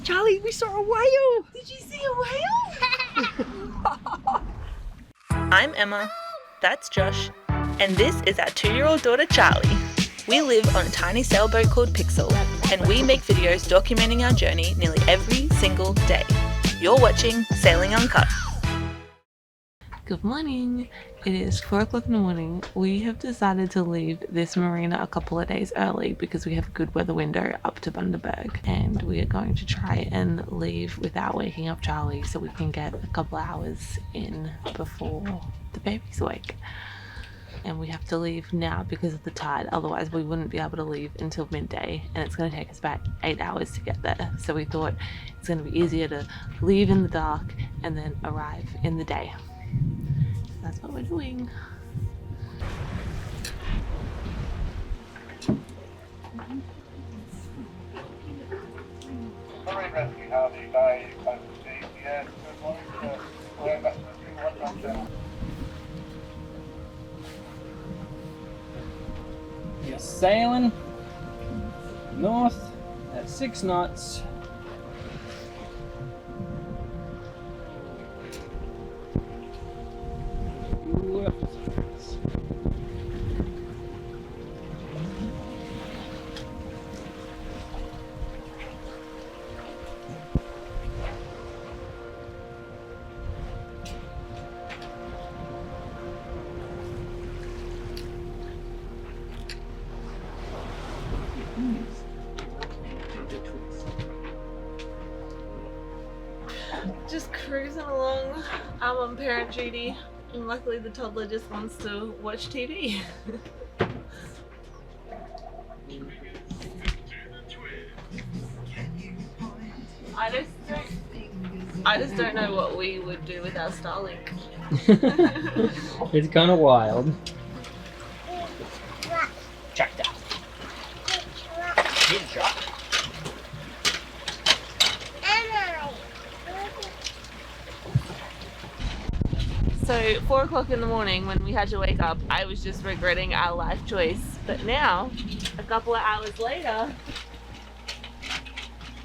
Charlie, we saw a whale! Did you see a whale? I'm Emma, that's Josh, and this is our 2-year-old daughter Charlie. We live on a tiny sailboat called Pixel, and we make videos documenting our journey nearly every single day. You're watching Sailing Uncut. Good morning. It is 4 o'clock in the morning. We have decided to leave this marina a couple of days early because we have a good weather window up to Bundaberg, and we are going to try and leave without waking up Charlie so we can get a couple hours in before the baby's awake. And we have to leave now because of the tide, otherwise we wouldn't be able to leave until midday, and it's going to take us about 8 hours to get there. So we thought it's going to be easier to leave in the dark and then arrive in the day. That's what we're doing. Marine Rescue, Hervey Bay, close to sea. Yeah, good morning. We're back to 217. You're sailing north at 6 knots. Just cruising along. I'm on parent duty, and luckily the toddler just wants to watch TV. I just don't know what we would do with our Starlink. It's kind of wild. Tractor. Here's a truck. So 4 o'clock in the morning when we had to wake up, I was just regretting our life choice. But now, a couple of hours later,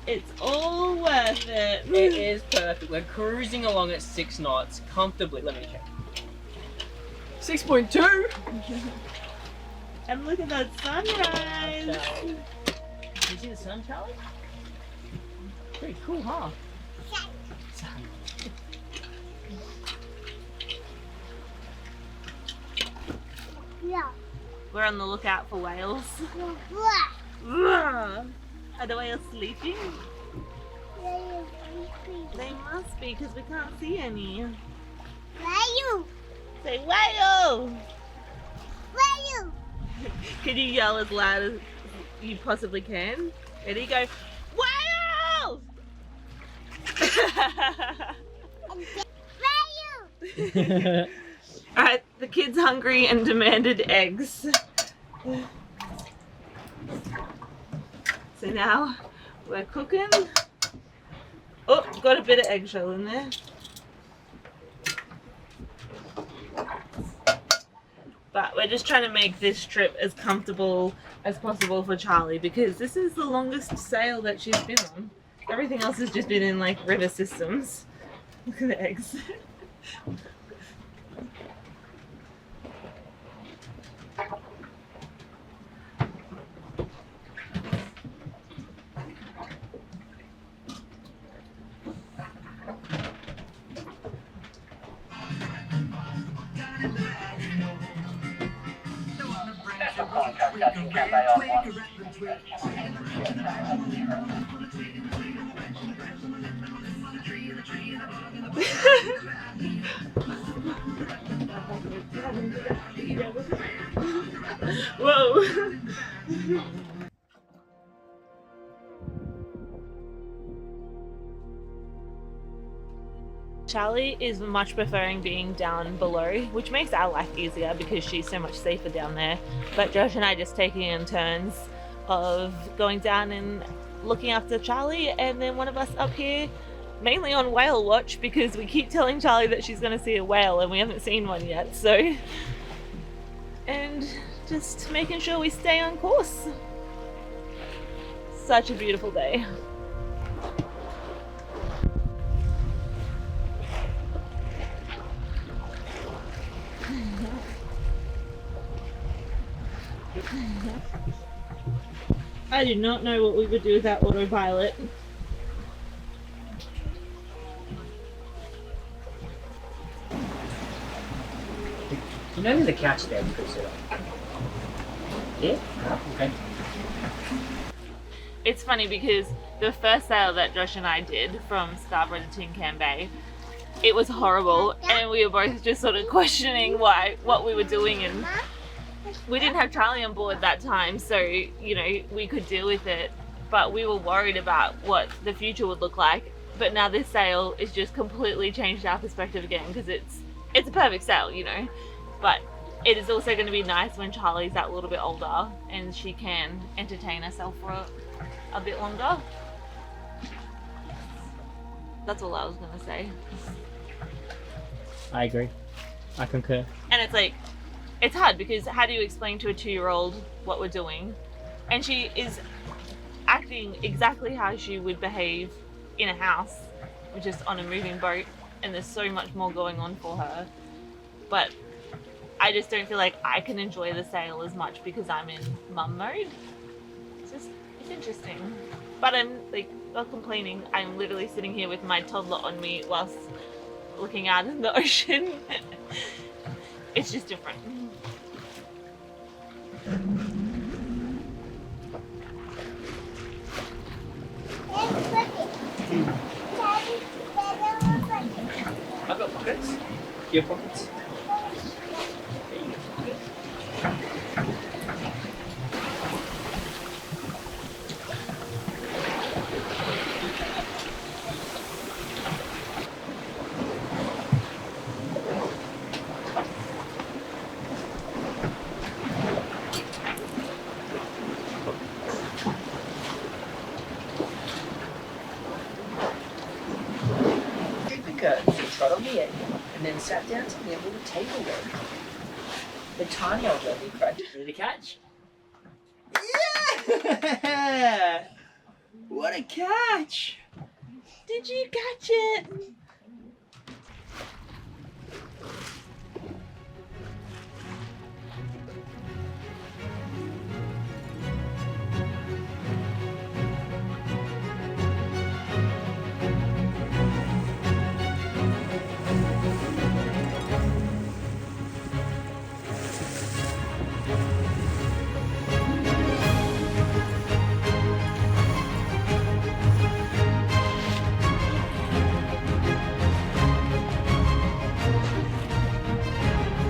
it's all worth it. It is perfect. We're cruising along at 6 knots comfortably. Let me check. 6.2. And look at that sunrise. Can you see the sun, Charlie? Pretty cool, huh? Yeah. We're on the lookout for whales. Are the whales sleeping? They must be because we can't see any. Whale! Say whale! Whale! Can you yell as loud as you possibly can? Ready? Go, whale! Whale! Alright, the kid's hungry and demanded eggs. So now we're cooking. Oh, got a bit of eggshell in there. But we're just trying to make this trip as comfortable as possible for Charlie because this is the longest sail that she's been on. Everything else has just been in like river systems. Look at the eggs. Whoa! Charlie is much preferring being down below, which makes our life easier because she's so much safer down there. But Josh and I just taking in turns of going down and looking after Charlie, and then one of us up here mainly on whale watch because we keep telling Charlie that she's going to see a whale and we haven't seen one yet. So, and just making sure we stay on course. Such a beautiful day. I do not know what we would do without autopilot. You know there's a couch there we could sit on? Yeah? Okay. It's funny because the first sail that Josh and I did from Scarborough to Tin Can Bay, it was horrible, and we were both just sort of questioning what we were doing, and we didn't have Charlie on board that time, so you know we could deal with it, but we were worried about what the future would look like. But now this sail is just completely changed our perspective again, because it's a perfect sail, you know, but it is also going to be nice when Charlie's that little bit older and she can entertain herself for a bit longer. That's all I was going to say. I agree. I concur. And it's like, it's hard because how do you explain to a 2-year-old what we're doing? And she is acting exactly how she would behave in a house, which is on a moving boat, and there's so much more going on for her. But I just don't feel like I can enjoy the sail as much because I'm in mum mode. It's interesting. But I'm like not complaining. I'm literally sitting here with my toddler on me whilst looking out in the ocean. It's just different. I've got pockets. Your pockets? Trot on the end, and then sat down to nibble the table leg. The tiny old lovely cried, ready to catch? Yeah! What a catch! Did you catch it?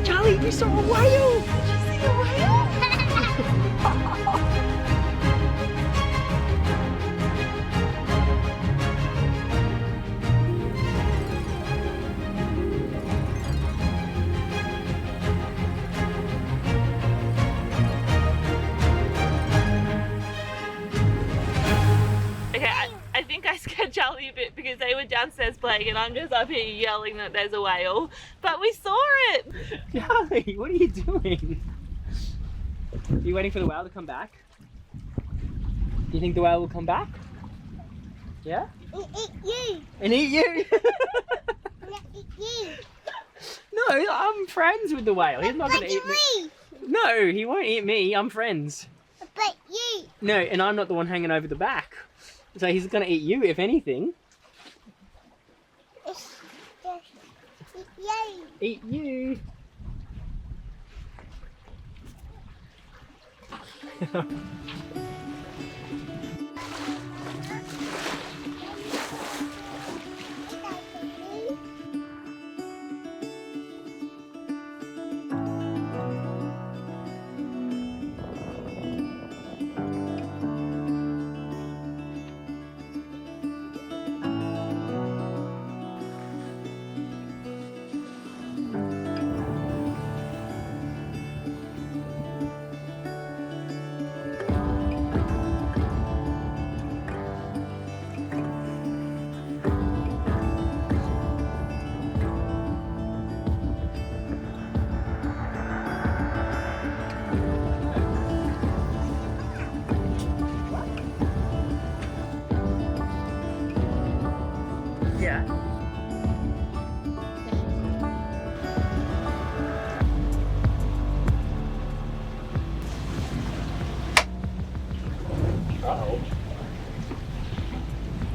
Charlie, we saw a whale! Did you see a whale? Okay, I think I scared Charlie a bit because they were downstairs playing and I'm just up here yelling that there's a whale. But we saw it! Charlie, what are you doing? Are you waiting for the whale to come back? Do you think the whale will come back? Yeah? Eat you. And eat you? Eat you. No, I'm friends with the whale. He's not going to eat me. me. No, he won't eat me. I'm friends. But you. No, and I'm not the one hanging over the back. So he's going to eat you, if anything. It's just you. Eat you. Yeah.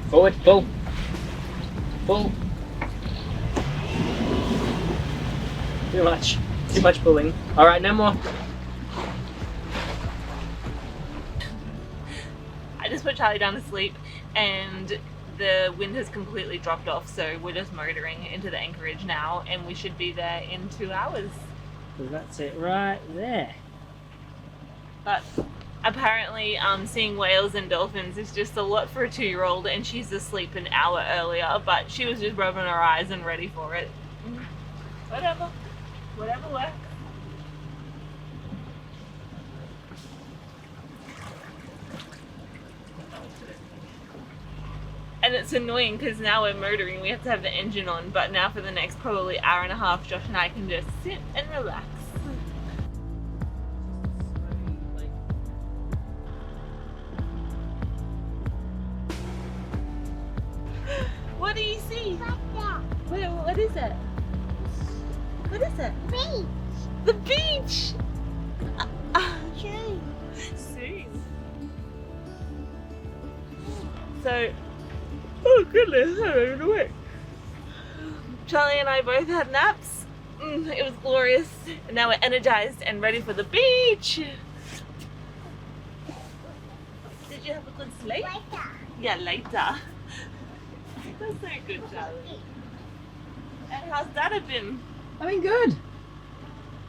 Forward, pull. Pull. Too much. Too much pulling. Alright, no more. I just put Charlie down to sleep and the wind has completely dropped off, so we're just motoring into the anchorage now and we should be there in 2 hours. So that's it right there. But apparently seeing whales and dolphins is just a lot for a 2-year-old, and she's asleep an hour earlier, but she was just rubbing her eyes and ready for it. Whatever works. And it's annoying because now we're motoring, we have to have the engine on, but now for the next probably hour and a half, Josh and I can just sit and relax. What do you see? What is it? What is it? Beach. The beach! True. Soon. So, oh goodness, I don't know what. Charlie and I both had naps. It was glorious. And now we're energized and ready for the beach. Did you have a good sleep? Later. Yeah, later. That's so good, Charlie. And how's Dada been? I mean, good.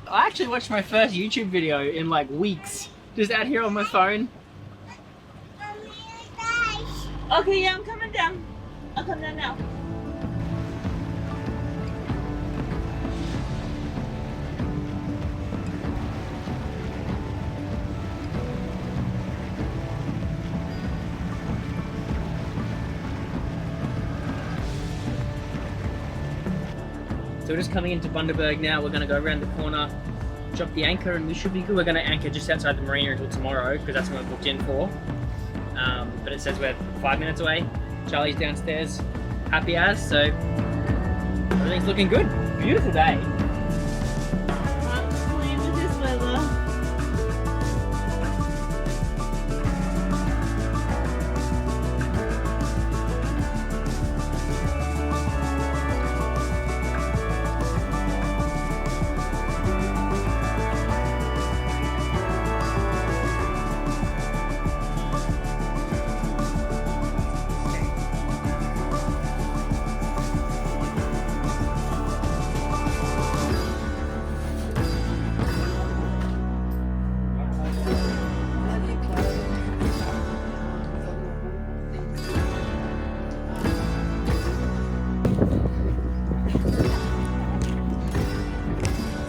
I actually watched my first YouTube video in like weeks. Just out here on my phone. Okay, yeah, I'm coming down. I'll come down now. So we're just coming into Bundaberg now. We're going to go around the corner, drop the anchor, and we should be good. We're going to anchor just outside the marina until tomorrow because that's what we're booked in for. But it says we're 5 minutes away. Charlie's downstairs, happy as, so everything's looking good. Beautiful day. Can't believe with this weather.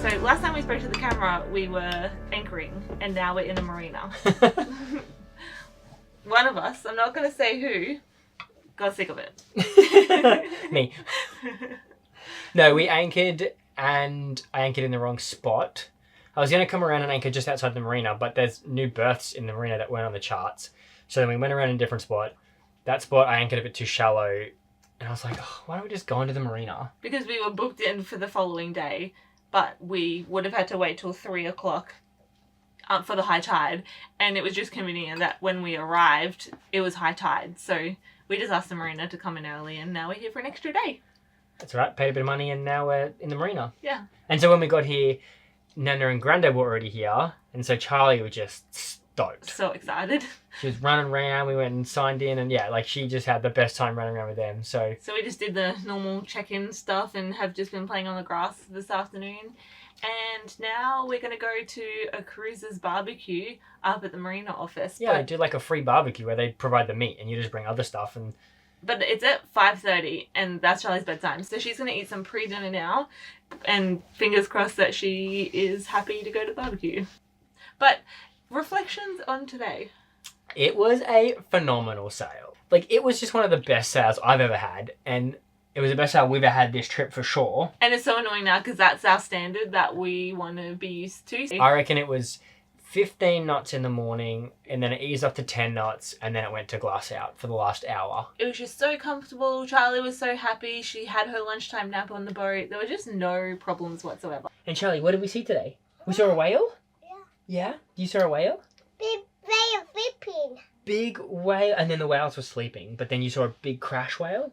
So last time we spoke to the camera, we were anchoring, and now we're in a marina. One of us, I'm not going to say who, got sick of it. Me. No, we anchored, and I anchored in the wrong spot. I was going to come around and anchor just outside the marina, but there's new berths in the marina that weren't on the charts. So then we went around in a different spot. That spot I anchored a bit too shallow, and I was like, oh, why don't we just go into the marina? Because we were booked in for the following day, but we would have had to wait till 3 o'clock for the high tide, and it was just convenient that when we arrived, it was high tide. So we just asked the marina to come in early, and now we're here for an extra day. That's right, paid a bit of money, and now we're in the marina. Yeah. And so when we got here, Nana and Grandad were already here, and so Charlie was just stoked. So excited. She was running around, we went and signed in, and yeah, like she just had the best time running around with them, so. So we just did the normal check-in stuff and have just been playing on the grass this afternoon. And now we're going to go to a cruiser's barbecue up at the marina office. Yeah, they do like a free barbecue where they provide the meat and you just bring other stuff. And But it's at 5:30 and that's Charlie's bedtime. So she's going to eat some pre-dinner now and fingers crossed that she is happy to go to the barbecue. But reflections on today. it was a phenomenal sail. Like, it was just one of the best sails I've ever had. And it was the best sail we've ever had this trip for sure. And it's so annoying now because that's our standard that we want to be used to. I reckon it was 15 knots in the morning, and then it eased up to 10 knots, and then it went to glass out for the last hour. It was just so comfortable. Charlie was so happy. She had her lunchtime nap on the boat. There were just no problems whatsoever. And Charlie, what did we see today? We saw a whale? Yeah. Yeah? You saw a whale? Big whale flipping. big whale, and then the whales were sleeping, but then you saw a big crash whale.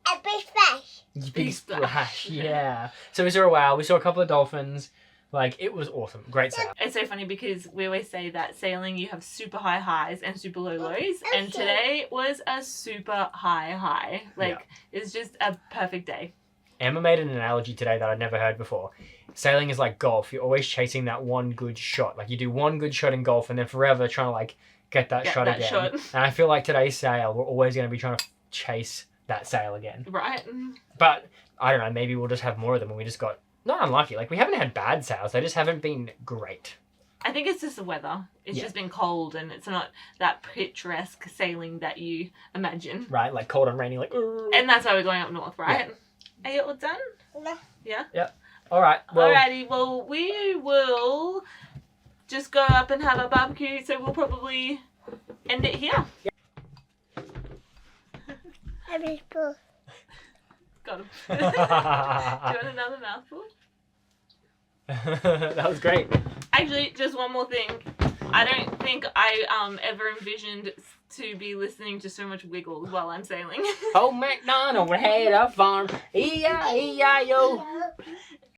A big fish. Big splash, yeah. So we saw a whale, we saw a couple of dolphins. Like, it was awesome. Great sail. It's so funny because we always say that sailing you have super high highs and super low lows, and today was a super high high. Like, it's just a perfect day. Emma made an analogy today that I'd never heard before. Sailing is like golf. You're always chasing that one good shot. Like, you do one good shot in golf and then forever trying to, like, get that shot again. And I feel like today's sail, we're always going to be trying to chase that sail again. Right. But, I don't know, maybe we'll just have more of them and we just got... Not unlucky. Like, we haven't had bad sails. They just haven't been great. I think it's just the weather. It's just been cold and it's not that picturesque sailing that you imagine. Right, like cold and rainy, like... And that's why we're going up north, right? Yeah. Are you all done? No. Yeah? Yeah. All right. Well, alrighty, well, we will just go up and have a barbecue, so we'll probably end it here. A big spoon. Got him. Do you want another mouthful? That was great. Actually, just one more thing. I don't think I ever envisioned to be listening to so much Wiggles while I'm sailing. Oh, MacDonald had a farm. E-I-E-I-O.